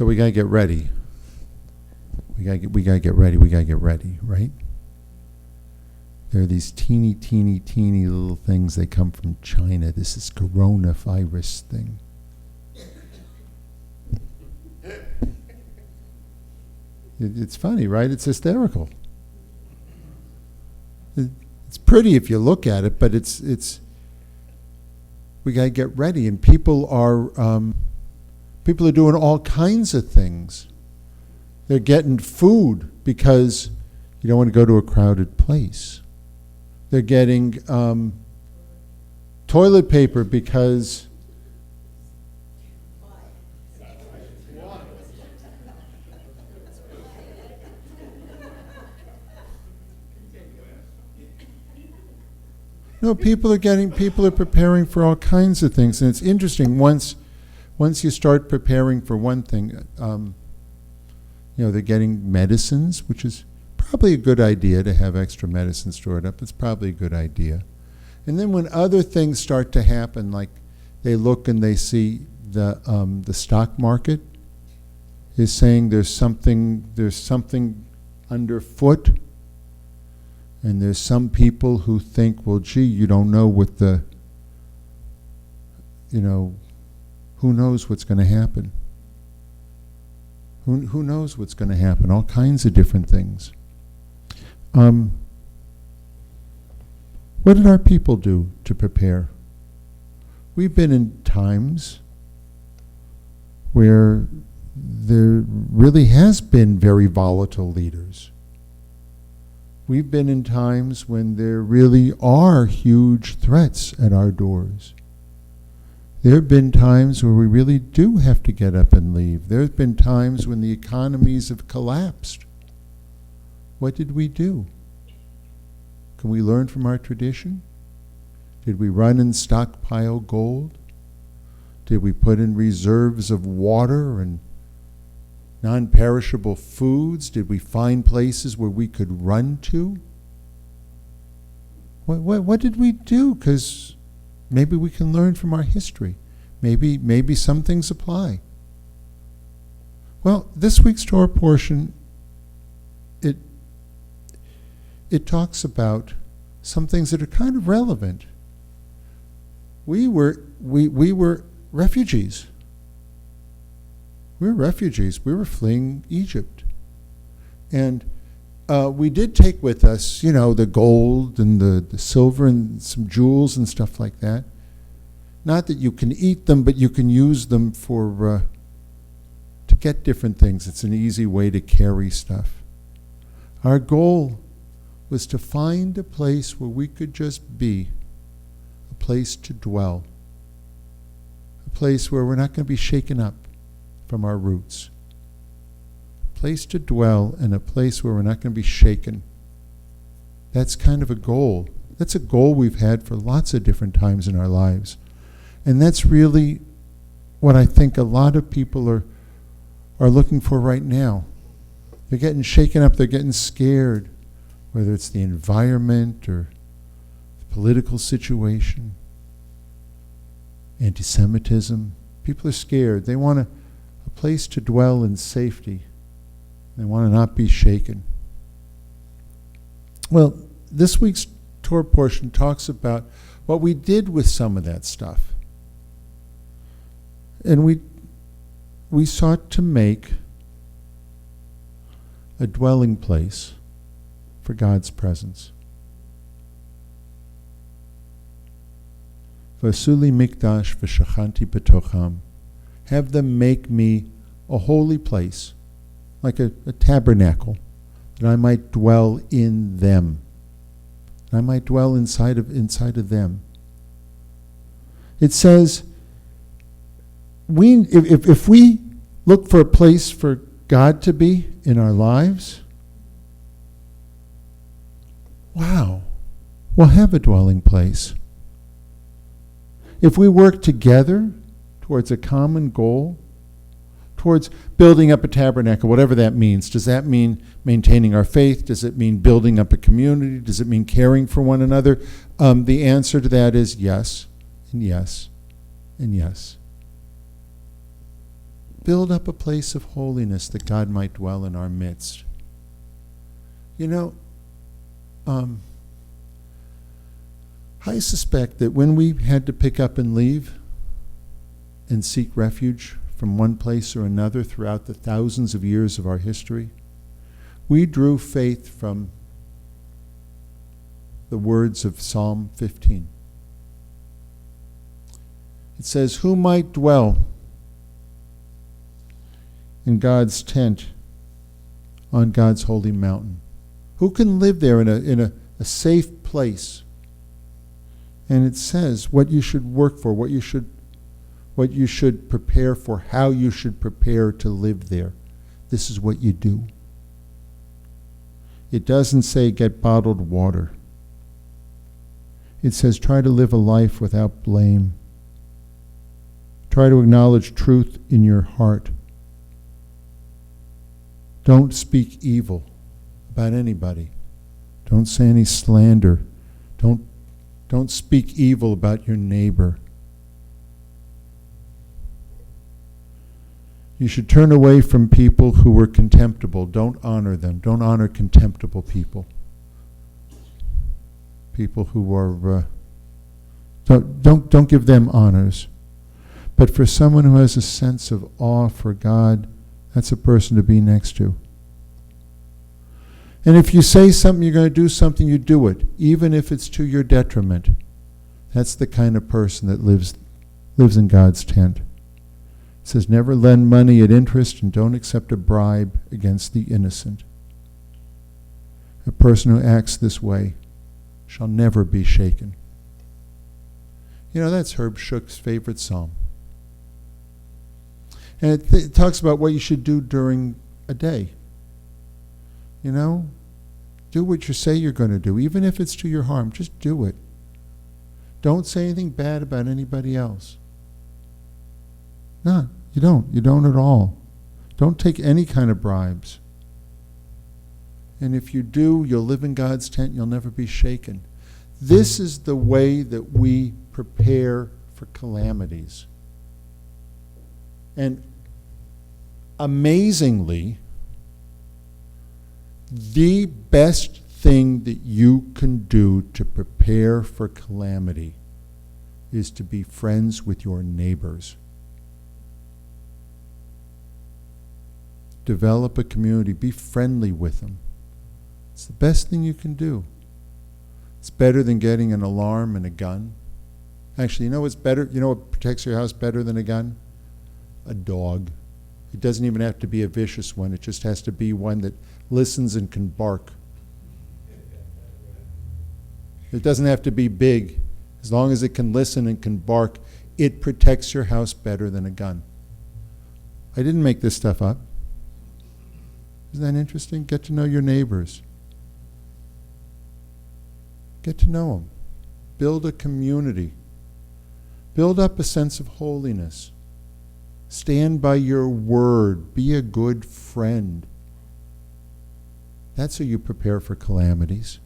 So we gotta get ready. We gotta get ready, right? There are these teeny little things. They come from China. This is coronavirus thing. It's funny, right? It's hysterical. It's pretty if you look at it, but it's. We gotta get ready, and people are doing all kinds of things. They're getting food because you don't want to go to a crowded place. They're getting toilet paper because no, people are preparing for all kinds of things, and it's interesting once you start preparing for one thing, they're getting medicines, which is probably a good idea to have extra medicine stored up. It's probably a good idea. And then when other things start to happen, like they look and they see the stock market is saying there's something underfoot, and there's some people who think, well, gee, you don't know what who knows what's going to happen? Who knows what's going to happen? All kinds of different things. What did our people do to prepare? We've been in times where there really has been very volatile leaders. We've been in times when there really are huge threats at our doors. There have been times where we really do have to get up and leave. There have been times when the economies have collapsed. What did we do? Can we learn from our tradition? Did we run and stockpile gold? Did we put in reserves of water and non-perishable foods? Did we find places where we could run to? What did we do? Because maybe we can learn from our history. Maybe some things apply. Well, this week's Torah portion, it talks about some things that are kind of relevant. We were refugees. We were refugees. We were fleeing Egypt. And we did take with us, the gold and the silver and some jewels and stuff like that. Not that you can eat them, but you can use them to get different things. It's an easy way to carry stuff. Our goal was to find a place where we could just be, a place to dwell, a place where we're not going to be shaken up from our roots, a place to dwell and a place where we're not going to be shaken. That's kind of a goal. That's a goal we've had for lots of different times in our lives. And that's really what I think a lot of people are looking for right now. They're getting shaken up, they're getting scared, whether it's the environment or the political situation, anti-Semitism. People are scared. They want a place to dwell in safety. They want to not be shaken. Well, this week's Torah portion talks about what we did with some of that stuff. And we sought to make a dwelling place for God's presence. Vasuli mikdash v'shachanti betocham. Have them make me a holy place, like a tabernacle, that I might dwell in them. That I might dwell inside of them. It says, if we look for a place for God to be in our lives, wow, we'll have a dwelling place. If we work together towards a common goal, towards building up a tabernacle, whatever that means. Does that mean maintaining our faith? Does it mean building up a community? Does it mean caring for one another? The answer to that is yes, and yes, and yes. Build up a place of holiness that God might dwell in our midst. You know, I suspect that when we had to pick up and leave and seek refuge from one place or another throughout the thousands of years of our history, we drew faith from the words of Psalm 15. It says, "Who might dwell in God's tent on God's holy mountain?" Who can live there in a safe place? And it says what you should work for, what you should prepare for, how you should prepare to live there. This is what you do. It doesn't say get bottled water. It says try to live a life without blame. Try to acknowledge truth in your heart. Don't speak evil about anybody. Don't say any slander. Don't speak evil about your neighbor. You should turn away from people who were contemptible. Don't honor them. Don't honor contemptible people. People who are don't give them honors. But for someone who has a sense of awe for God, that's a person to be next to. And if you say something, you're going to do something, you do it, even if it's to your detriment. That's the kind of person that lives in God's tent. It says, never lend money at interest and don't accept a bribe against the innocent. A person who acts this way shall never be shaken. You know, that's Herb Shook's favorite psalm. And it talks about what you should do during a day. You know, do what you say you're going to do, even if it's to your harm. Just do it. Don't say anything bad about anybody else. No, you don't. You don't at all. Don't take any kind of bribes. And if you do, you'll live in God's tent. You'll never be shaken. This is the way that we prepare for calamities. And amazingly, the best thing that you can do to prepare for calamity is to be friends with your neighbors. Develop a community. Be friendly with them. It's the best thing you can do. It's better than getting an alarm and a gun. Actually, you know what's better? You know what protects your house better than a gun? A dog. It doesn't even have to be a vicious one. It just has to be one that listens and can bark. It doesn't have to be big. As long as it can listen and can bark, it protects your house better than a gun. I didn't make this stuff up. Isn't that interesting? Get to know your neighbors. Get to know them. Build a community. Build up a sense of holiness. Stand by your word. Be a good friend. That's how you prepare for calamities.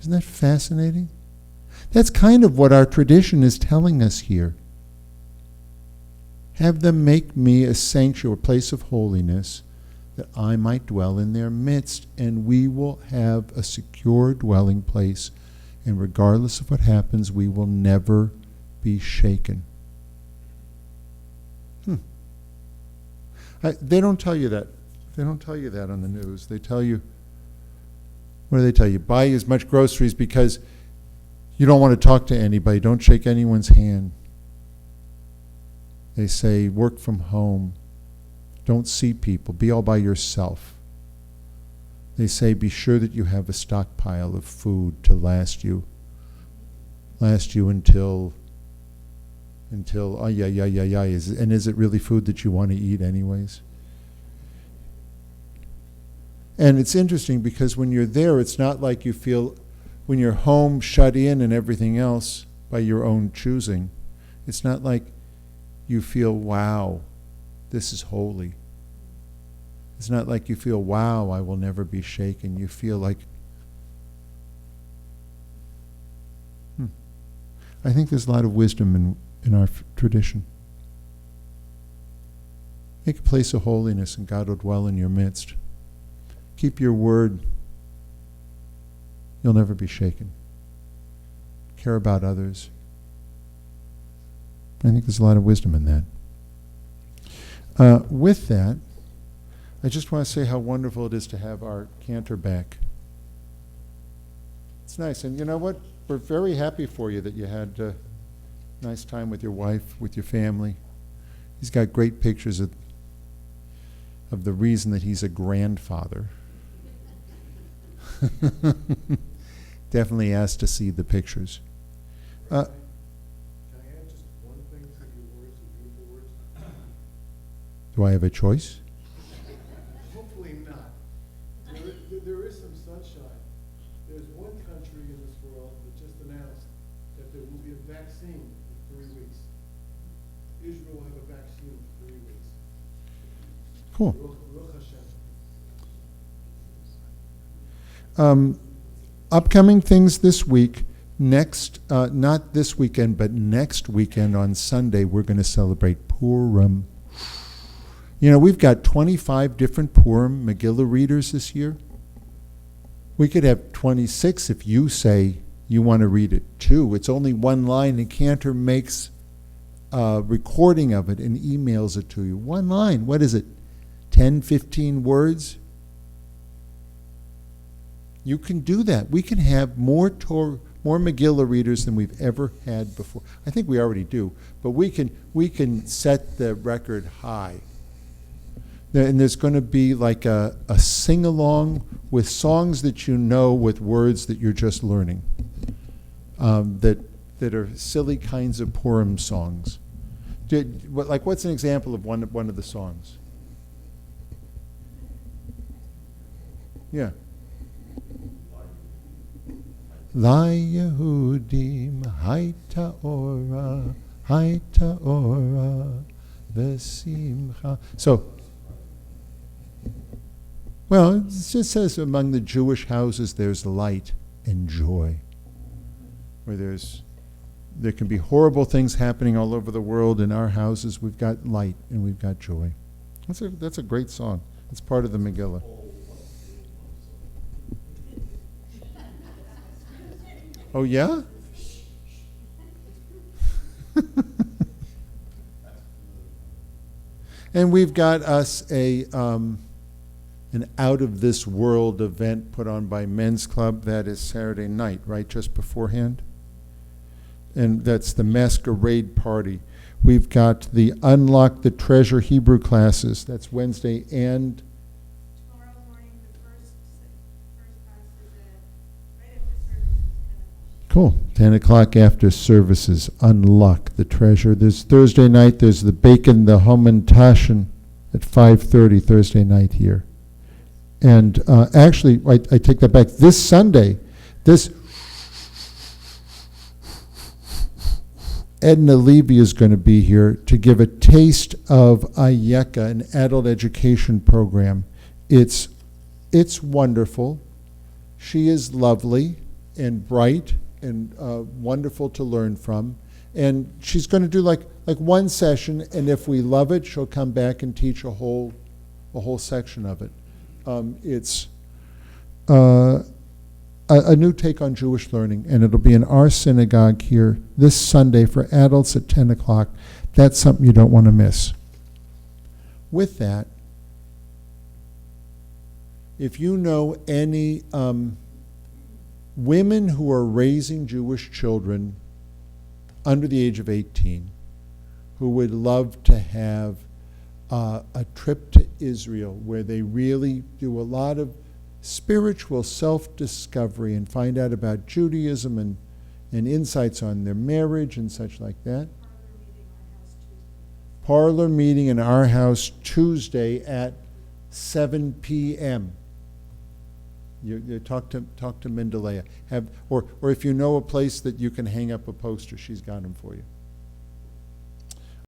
Isn't that fascinating? That's kind of what our tradition is telling us here. Have them make me a sanctuary, a place of holiness, that I might dwell in their midst, and we will have a secure dwelling place, and regardless of what happens, we will never be shaken. They don't tell you that. They don't tell you that on the news. They tell you, what do they tell you? Buy as much groceries because you don't want to talk to anybody. Don't shake anyone's hand. They say, work from home. Don't see people. Be all by yourself. They say, be sure that you have a stockpile of food to last you until is it really food that you want to eat anyways? And it's interesting because when you're there, it's not like you feel, when you're home shut in and everything else by your own choosing, it's not like you feel, wow, this is holy. It's not like you feel, wow, I will never be shaken. You feel like, I think there's a lot of wisdom in our tradition. Make a place of holiness, and God will dwell in your midst. Keep your word. You'll never be shaken. Care about others. I think there's a lot of wisdom in that. With that, I just want to say how wonderful it is to have our cantor back. It's nice. And you know what? We're very happy for you that you had a nice time with your wife, with your family. He's got great pictures of the reason that he's a grandfather. Definitely asked to see the pictures. Can I add just one thing to your words, the beautiful words? Do I have a choice? Hopefully not. There is some sunshine. There's one country in this world that just announced that there will be a vaccine in 3 weeks. Israel will have a vaccine in 3 weeks. Cool. Baruch Hashem. Upcoming things this week. Next, not this weekend, but next weekend on Sunday, we're going to celebrate Purim. You know, we've got 25 different Purim Megillah readers this year. We could have 26 if you say you want to read it too. It's only one line, and Cantor makes a recording of it and emails it to you. One line. What is it? 10, 15 words? You can do that. We can have more Megillah readers than we've ever had before. I think we already do, but we can set the record high. And there's going to be like a sing-along with songs that you know with words that you're just learning, that are silly kinds of Purim songs. What's an example of one of the songs? Yeah. La Yehudim Haita Ora V'Simcha. So, well, it just says among the Jewish houses there's light and joy. Where there can be horrible things happening all over the world. In our houses, we've got light and we've got joy. That's a great song. It's part of the Megillah. Oh, yeah? And we've got us an out-of-this-world event put on by Men's Club. That is Saturday night, right, just beforehand? And that's the Masquerade Party. We've got the Unlock the Treasure Hebrew classes. That's Wednesday and... Tomorrow morning, the first class is right after service. Cool. 10 o'clock after services. Unlock the Treasure. There's Thursday night. There's the Bacon, the Homentashen at 5:30 Thursday night here. And actually, I take that back. This Sunday, Edna Levy is going to be here to give a taste of Ayeka, an adult education program. It's wonderful. She is lovely and bright and wonderful to learn from. And she's going to do like one session, and if we love it, she'll come back and teach a whole section of it. It's a new take on Jewish learning, and it'll be in our synagogue here this Sunday for adults at 10 o'clock. That's something you don't want to miss. With that, if you know any women who are raising Jewish children under the age of 18 who would love to have a trip to Israel where they really do a lot of spiritual self-discovery and find out about Judaism and insights on their marriage and such like that. Parlor meeting in our house Tuesday at 7 p.m. You talk to Mendelea. Or if you know a place that you can hang up a poster, she's got them for you.